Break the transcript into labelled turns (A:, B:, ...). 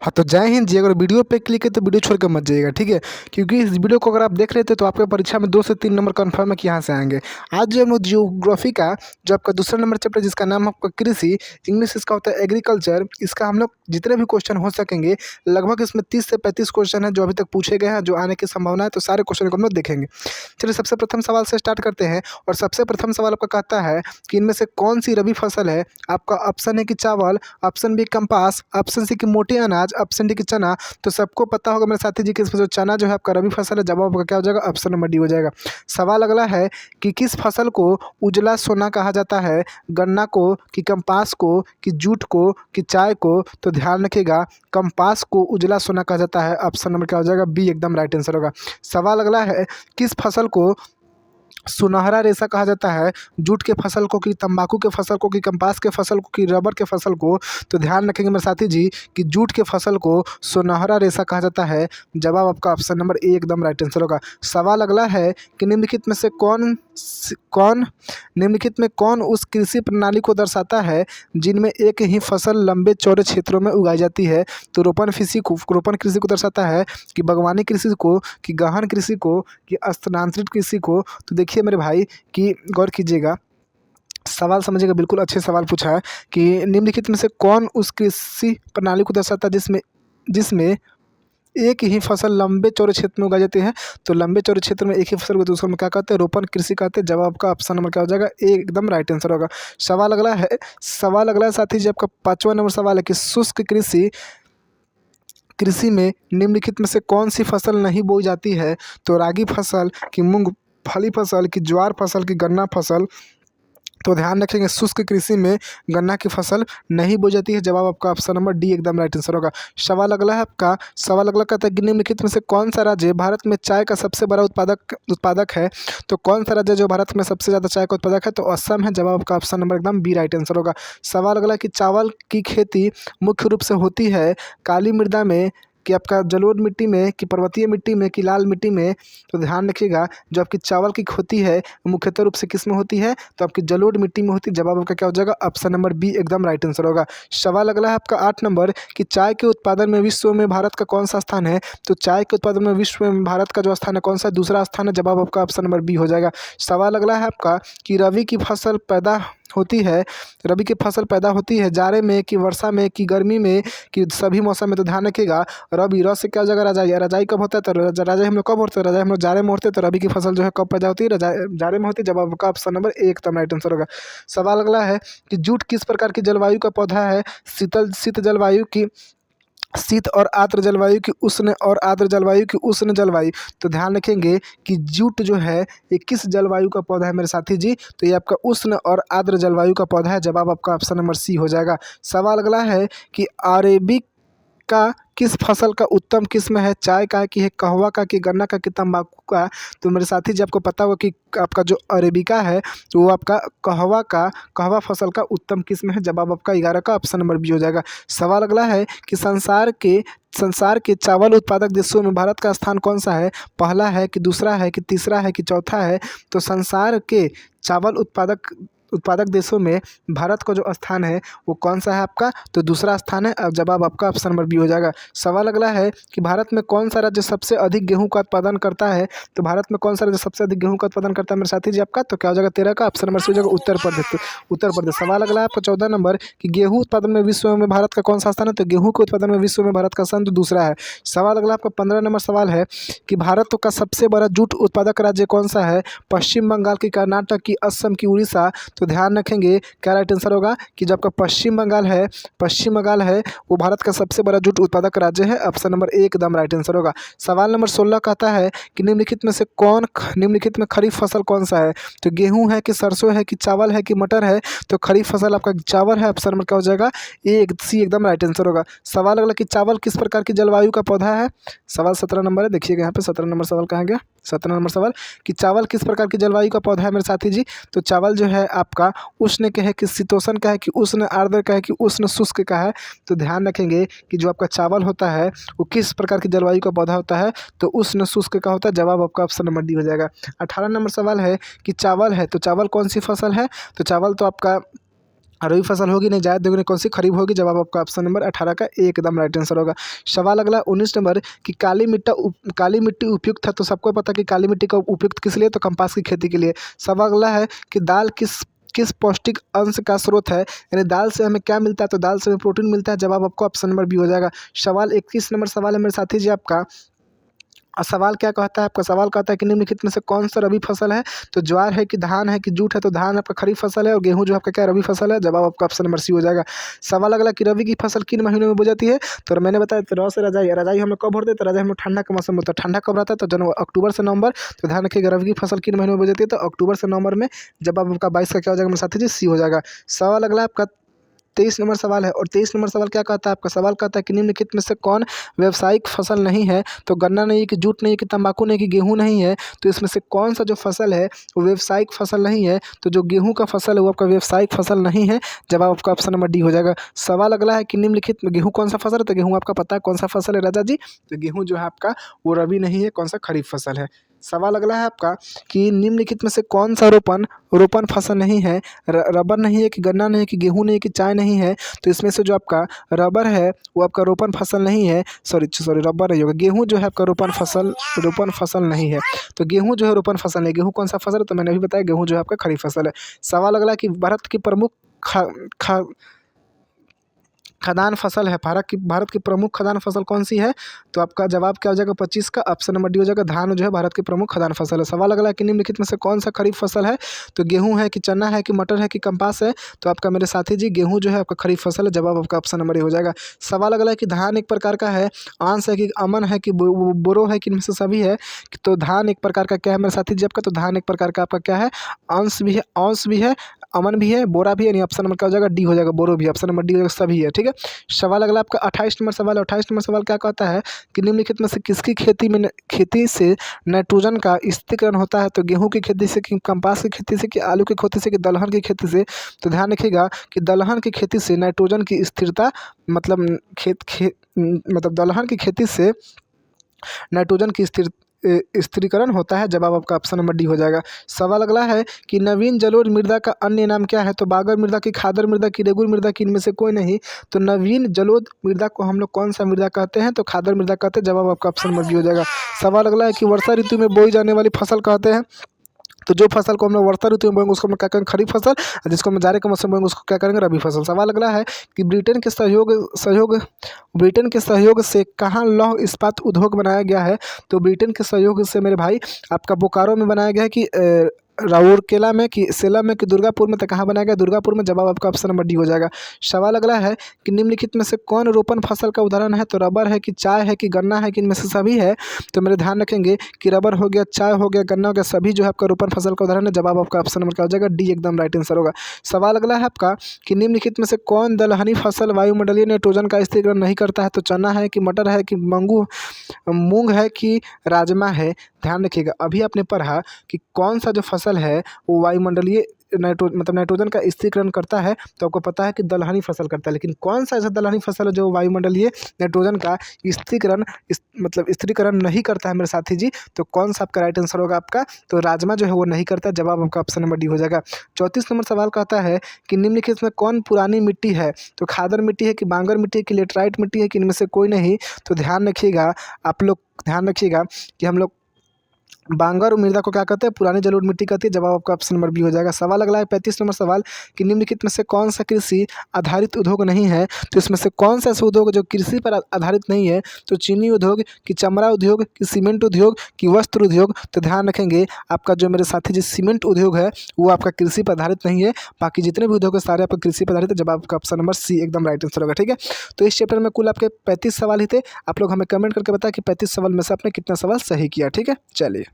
A: हाँ, तो जय हिंद जी। अगर वीडियो पे क्लिक है तो वीडियो छोड़ के मत जाइएगा, ठीक है। क्योंकि इस वीडियो को अगर आप देख रहे थे तो आपके परीक्षा में 2 से 3 नंबर कन्फर्म है कि यहाँ से आएंगे। आज जो हम लोग जियोग्राफी का जो आपका दूसरा नंबर चैप्टर जिसका नाम है आपका कृषि, इंग्लिश इसका होता है एग्रीकल्चर, इसका हम लोग जितने भी क्वेश्चन हो सकेंगे लगभग इसमें 30 से 35 क्वेश्चन है जो अभी तक पूछे गए हैं, जो आने की संभावना है। तो सारे क्वेश्चन को हम लोग देखेंगे। चलिए सबसे प्रथम सवाल से स्टार्ट करते हैं। और सबसे प्रथम सवाल आपका कहता है कि इनमें से कौन सी रबी फसल है। आपका ऑप्शन है कि चावल, ऑप्शन बी कपास, ऑप्शन सी कि मोटे अनाज, ऑप्शन डी कि चना। तो सबको पता होगा मेरे साथी जी कि इसमें जो चना जो है आपका रबी फसल है। जवाब आपका क्या हो जाएगा, ऑप्शन नंबर डी हो जाएगा। सवाल अगला है कि किस फसल को उजला सोना कहा जाता है। गन्ना को, कि कपास को, कि जूट को, कि चाय को। तो ध्यान रखिएगा, कपास को उजला सोना कहा जाता है। ऑप्शन नंबर क्या हो जाएगा, बी एकदम राइट आंसर होगा। सवाल अगला है किस फसल को सुनहरा रेशा कहा जाता है। जूट के फसल को, कि तंबाकू के फसल को, कि कपास के फसल को, कि रबर के फसल को। तो ध्यान रखेंगे मेरे साथी जी कि जूट के फसल को सुनहरा रेशा कहा जाता है। जवाब आपका ऑप्शन नंबर ए एकदम राइट आंसर होगा। सवाल अगला है कि निम्नलिखित में से कौन निम्नलिखित में कौन उस कृषि प्रणाली को दर्शाता है जिनमें एक ही फसल लंबे चौड़े क्षेत्रों में उगाई जाती है। तो रोपण कृषि को दर्शाता है, कि बागवानी कृषि को, कि गहन कृषि को, कि स्थानांतरित कृषि को। तो देखिए मेरे भाई कि गौर कीजिएगा, सवाल समझिएगा, बिल्कुल अच्छे सवाल पूछा है कि निम्नलिखित में से कौन उस कृषि प्रणाली को दर्शाता है जिसमें एक ही फसल लंबे चौड़े क्षेत्र में उगाई जाती है। तो लंबे चौड़े क्षेत्र में एक ही फसल को दूसरे में क्या कहते हैं, रोपण कृषि कहते हैं। जवाब का ऑप्शन नंबर क्या हो जाएगा, ए एकदम राइट आंसर होगा। सवाल अगला है साथी जी, आपका 5वां नंबर सवाल है कि शुष्क कृषि में निम्नलिखित में से कौन सी फसल नहीं बोई जाती है। तो रागी फसल, कि मूंगफली फसल, कि ज्वार फसल, कि गन्ना फसल। तो ध्यान रखेंगे, शुष्क कृषि में गन्ना की फसल नहीं बोई जाती है। जवाब आपका ऑप्शन नंबर डी एकदम राइट आंसर होगा। सवाल अगला कहता है कि निम्नलिखित में से कौन सा राज्य भारत में चाय का सबसे बड़ा उत्पादक है। तो कौन सा राज्य जो भारत में सबसे ज़्यादा चाय का उत्पादक है, तो असम है। जवाब आपका ऑप्शन नंबर एकदम बी राइट आंसर होगा। सवाल अगला कि चावल की खेती मुख्य रूप से होती है काली मृदा में, कि आपका जलोढ़ मिट्टी में, कि पर्वतीय मिट्टी में, कि लाल मिट्टी में। तो ध्यान रखिएगा, जो आपकी चावल की खेती है मुख्यतः रूप से किस में होती है, तो आपकी जलोढ़ मिट्टी में होती है। जवाब आपका क्या हो जाएगा, ऑप्शन नंबर बी एकदम राइट आंसर होगा। सवाल अगला है आपका 8 नंबर कि चाय के उत्पादन में विश्व में भारत का कौन सा स्थान है। तो चाय के उत्पादन में विश्व में भारत का जो स्थान है कौन सा, दूसरा स्थान है। जवाब आपका ऑप्शन नंबर बी हो जाएगा। सवाल अगला है आपका कि रबी की फसल पैदा होती है जाड़े में, कि वर्षा में, कि गर्मी में, कि सभी मौसम में। तो ध्यान रखिएगा, रबी र से क्या हो जाएगा, रजाई। रजाई कब होता है, तो रजाई हम लोग कब ओढ़ते हैं, रजाई हम लोग जाड़े में ओढ़ते हैं। तो रबी की फसल जो है कब पैदा होती है, जाड़े में होती है। जवाब का ऑप्शन नंबर ए एकदम राइट आंसर होगा। सवाल अगला है कि जूट किस प्रकार की जलवायु का पौधा है। शीत जलवायु की, शीत और आर्द्र जलवायु की, उष्ण और आर्द्र जलवायु की, उष्ण जलवायु। तो ध्यान रखेंगे कि जूट जो है ये किस जलवायु का पौधा है मेरे साथी जी, तो ये आपका उष्ण और आर्द्र जलवायु का पौधा है। जवाब आपका ऑप्शन नंबर सी हो जाएगा। सवाल अगला है कि अरेबिक का किस फसल का उत्तम किस्म है। चाय का, कि है कहवा का, कि गन्ना का, कि तंबाकू का। तो मेरे साथी जी आपको पता होगा कि आपका जो अरेबिका है तो वो आपका कहवा फसल का उत्तम किस्म है। जवाब आपका 11 का ऑप्शन नंबर बी हो जाएगा। सवाल अगला है कि संसार के चावल उत्पादक देशों में भारत का स्थान कौन सा है। पहला है, कि दूसरा है, कि तीसरा है, कि चौथा है। तो संसार के चावल उत्पादक देशों में भारत का जो स्थान है वो कौन सा है आपका, तो दूसरा स्थान है। अब जवाब आपका ऑप्शन नंबर बी हो जाएगा। सवाल अगला है कि भारत में कौन सा राज्य सबसे अधिक गेहूं का उत्पादन करता है। तो भारत में कौन सा राज्य सबसे अधिक गेहूं का उत्पादन करता है मेरे साथी जी आपका, तो क्या हो जाएगा 13 का ऑप्शन नंबर सी हो जाएगा, उत्तर प्रदेश। सवाल अगला है आपका 14 नंबर कि गेहूं उत्पादन में विश्व में भारत का कौन सा स्थान है। तो गेहूं के उत्पादन में विश्व में भारत का स्थान तो दूसरा है। सवाल अगला आपका 15 नंबर सवाल है कि भारत का सबसे बड़ा जूट उत्पादक राज्य कौन सा है। पश्चिम बंगाल, की कर्नाटक, की असम, की उड़ीसा। तो ध्यान रखेंगे क्या राइट आंसर होगा कि जो आपका पश्चिम बंगाल है वो भारत का सबसे बड़ा जूट उत्पादक राज्य है। ऑप्शन नंबर ए एकदम राइट आंसर होगा। सवाल नंबर 16 कहता है कि निम्नलिखित में खरीफ फसल कौन सा है। तो गेहूं है, कि सरसों है, कि चावल है, कि मटर है। तो खरीफ फसल आपका चावल है। ऑप्शन नंबर क्या हो जाएगा, सी एकदम राइट आंसर होगा। सवाल अगला कि चावल किस प्रकार की जलवायु का पौधा है। सवाल 17 नंबर है, देखिएगा यहाँ पे 17 नंबर सवाल कहाँ गया। 17 नंबर सवाल कि चावल किस प्रकार की जलवायु का पौधा है मेरे साथी जी। तो चावल जो है आपका उष्ण का है, कि शीतोष्ण का है, कि उष्ण आर्द्र का है, कि उष्ण शुष्क का है। तो ध्यान रखेंगे कि जो आपका चावल होता है वो किस प्रकार की जलवायु का पौधा होता है, तो उष्ण शुष्क का होता है। जवाब आपका ऑप्शन नंबर डी हो जाएगा। 18 नंबर सवाल है कि चावल है तो चावल कौन सी फसल है। तो चावल तो आपका रबी फसल होगी नहीं, जायद दोगुनी कौन सी खरीफ होगी? जवाब आपका ऑप्शन नंबर 18 का एकदम राइट आंसर होगा। सवाल अगला 19 नंबर कि काली मिट्टी उपयुक्त है, तो सबको पता कि काली मिट्टी का उपयुक्त किस लिए? तो कपास की खेती के लिए। सवाल अगला है कि दाल किस किस पौष्टिक अंश का स्रोत है, यानी दाल से हमें क्या मिलता है? तो दाल से हमें प्रोटीन मिलता है। जवाब आपको ऑप्शन नंबर बी हो जाएगा। सवाल 21 नंबर सवाल है मेरे साथी जी आपका। सवाल क्या कहता है आपका? सवाल कहता है कि निम्नलिखित में से कौन सा रबी फसल है? तो ज्वार है कि धान है कि जूट है? तो धान आपका खरीफ फसल है और गेहूं जो आपका क्या रबी फसल है? जवाब आपका ऑप्शन नंबर सी हो जाएगा। सवाल अगला कि रबी की फसल किन महीनों में बोई जाती है? तो मैंने बताया तो रौ से रजाई, रजाई हम लोग कब भरते हैं? तो रजाई हम लोग ठंडा का मौसम होता है। ठंडा कब रहता है? तो जनवरी अक्टूबर से नवंबर। तो ध्यान रखिएगा रबी की फसल किन महीनों में बोई जाती है? तो अक्टूबर से नवंबर में। जवाब आपका 22 का क्या हो जाएगा मेरे साथी जी? सी हो जाएगा। सवाल अगला आपका 23 नंबर सवाल है और 23 नंबर सवाल क्या कहता है आपका? सवाल कहता है कि निम्नलिखित में से कौन व्यावसायिक फसल नहीं है? तो गन्ना नहीं है कि जूट नहीं है कि तंबाकू नहीं कि गेहूं नहीं है? तो इसमें से कौन सा जो फसल है वो व्यावसायिक फसल नहीं है? तो जो गेहूं का फसल है वो आपका व्यावसायिक फसल नहीं है। जवाब आपका ऑप्शन नंबर डी हो जाएगा। सवाल अगला है कि निम्नलिखित में गेहूं कौन सा फसल है? तो गेहूं आपका पता है कौन सा फसल है राजा जी? तो गेहूं जो है आपका वो रबी नहीं है, कौन सा खरीफ फसल है। सवाल अगला है आपका कि निम्नलिखित में से कौन सा रोपण फसल नहीं है? रबर नहीं है कि गन्ना नहीं है कि गेहूं नहीं है कि चाय नहीं है? तो इसमें से जो आपका रबर है वो आपका रोपण फसल नहीं है। सॉरी रबर नहीं होगा। गेहूं जो है आपका रोपण फसल नहीं है। तो गेहूं जो है रोपण फसल नहीं। गेहूं कौन सा फसल है? तो मैंने अभी बताया गेहूं जो है आपका खरीफ फसल है। सवाल अगला कि भारत की प्रमुख खदान फसल है, भारत की प्रमुख खदान फसल कौन सी है? तो आपका जवाब क्या हो जाएगा 25 का ऑप्शन नंबर डी हो जाएगा। धान जो है भारत की प्रमुख खदान फसल है। सवाल अगला कि निम्नलिखित में से कौन सा खरीफ फसल है? तो गेहूं है कि चना है कि मटर है कि कपास है? तो आपका मेरे साथी जी गेहूं जो है आपका खरीफ फसल है। जवाब आपका ऑप्शन नंबर ए हो जाएगा। सवाल अगला है कि धान एक प्रकार का है, आंस है कि अमन है कि बोरो है कि इनमें से सभी है? तो धान एक प्रकार का क्या है मेरे साथी जी आपका? तो धान एक प्रकार का आपका क्या है? अंश भी है, औंस भी है, अमन भी है, बोरा भी है, यानी ऑप्शन नंबर क्या हो जाएगा? डी हो जाएगा। बोरो भी ऑप्शन नंबर डी हो जाएगा, सभी है। ठीक है। सवाल अगला आपका 28 नंबर सवाल है। 28 नंबर सवाल क्या कहता है कि निम्नलिखित में से किसकी खेती से नाइट्रोजन का स्थिरीकरण होता है? तो गेहूं की खेती से कि कपास की खेती से कि आलू की खेती से कि दलहन की खेती से? तो ध्यान रखिएगा कि दलहन की खेती से नाइट्रोजन की स्थिरता मतलब मतलब दलहन की खेती से नाइट्रोजन की स्थिरीकरण होता है। जवाब आपका ऑप्शन नंबर डी हो जाएगा। सवाल अगला है कि नवीन जलोढ़ मृदा का अन्य नाम क्या है? तो बागर मृदा की, खादर मृदा की, रेगुर मृदा की, इनमें से कोई नहीं। तो नवीन जलोढ़ मृदा को हम लोग कौन सा मृदा कहते हैं? तो खादर मृदा कहते हैं। जवाब आपका ऑप्शन नंबर बी हो जाएगा। सवाल अगला है कि वर्षा ऋतु में बोई जाने वाली फसल कहते हैं? तो जो फसल को हम लोग वर्षा ऋतु में बोएंगे उसको हम क्या करेंगे? खरीफ फसल। और जिसको हम जाड़े के मौसम में बोएंगे उसको क्या करेंगे? रबी फसल। सवाल अगला है कि ब्रिटेन के सहयोग से कहाँ लौह इस्पात उद्योग बनाया गया है? तो ब्रिटेन के सहयोग से मेरे भाई आपका बोकारो में बनाया गया है कि राउरकेला में कि सेलम में कि दुर्गापुर में? तो कहाँ बनाया गया? दुर्गापुर में। जवाब आपका ऑप्शन नंबर डी हो जाएगा। सवाल अगला है कि निम्नलिखित में से कौन रोपण फसल का उदाहरण है? तो रबर है कि चाय है कि गन्ना है कि इनमें से सभी है? तो मेरे ध्यान रखेंगे कि रबर हो गया, चाय हो गया, गन्ना हो गया, सभी जो है आपका रोपण फसल का उदाहरण है। जवाब आपका ऑप्शन नंबर क्या हो जाएगा? डी एकदम राइट आंसर होगा। सवाल अगला है आपका कि निम्नलिखित में से कौन दलहनी फसल वायुमंडलीय नाइट्रोजन का स्थिरीकरण नहीं करता है? तो चना है कि मटर है कि मूंग है कि राजमा है? ध्यान रखिएगा अभी आपने पढ़ा कि कौन सा जो फसल है वो वायुमंडलीय नाइट्रोजन का स्थिरीकरण करता है, तो आपको पता है कि दलहनी फसल करता है। लेकिन कौन सा ऐसा दलहनी फसल है जो वायुमंडलीय नाइट्रोजन का स्थिरीकरण नहीं करता है मेरे साथी जी? तो कौन सा आपका राइट आंसर होगा आपका? तो राजमा जो है वो नहीं करता। जवाब आपका ऑप्शन नंबर डी हो जाएगा। 34 नंबर सवाल कहता है कि निम्नलिखित में कौन पुरानी मिट्टी है? तो खादर मिट्टी है कि बांगर मिट्टी है कि लेटराइट मिट्टी है कि इनमें से कोई नहीं? तो ध्यान रखिएगा आप लोग, ध्यान रखिएगा कि हम लोग बांगर मृदा को क्या कहते हैं? पुरानी जलोढ़ मिट्टी कहती है। जवाब आपका ऑप्शन नंबर बी हो जाएगा। सवाल अगला है 35 नंबर सवाल कि निम्नलिखित में से कौन सा कृषि आधारित उद्योग नहीं है? तो इसमें से कौन सा ऐसा उद्योग जो कृषि पर आधारित नहीं है? तो चीनी उद्योग कि चमड़ा उद्योग कि सीमेंट उद्योग कि वस्त्र उद्योग? तो ध्यान रखेंगे आपका जो मेरे साथी जी सीमेंट उद्योग है वो आपका कृषि पर आधारित नहीं है। बाकी जितने भी उद्योग है सारे आपका कृषि पर आधारित है। जवाब आपका ऑप्शन नंबर सी एकदम राइट आंसर होगा। ठीक है। तो इस चैप्टर में कुल आपके 35 सवाल ही थे। आप लोग हमें कमेंट करके बताएं कि 35 सवाल में से आपने कितना सवाल सही किया। ठीक है, चलिए।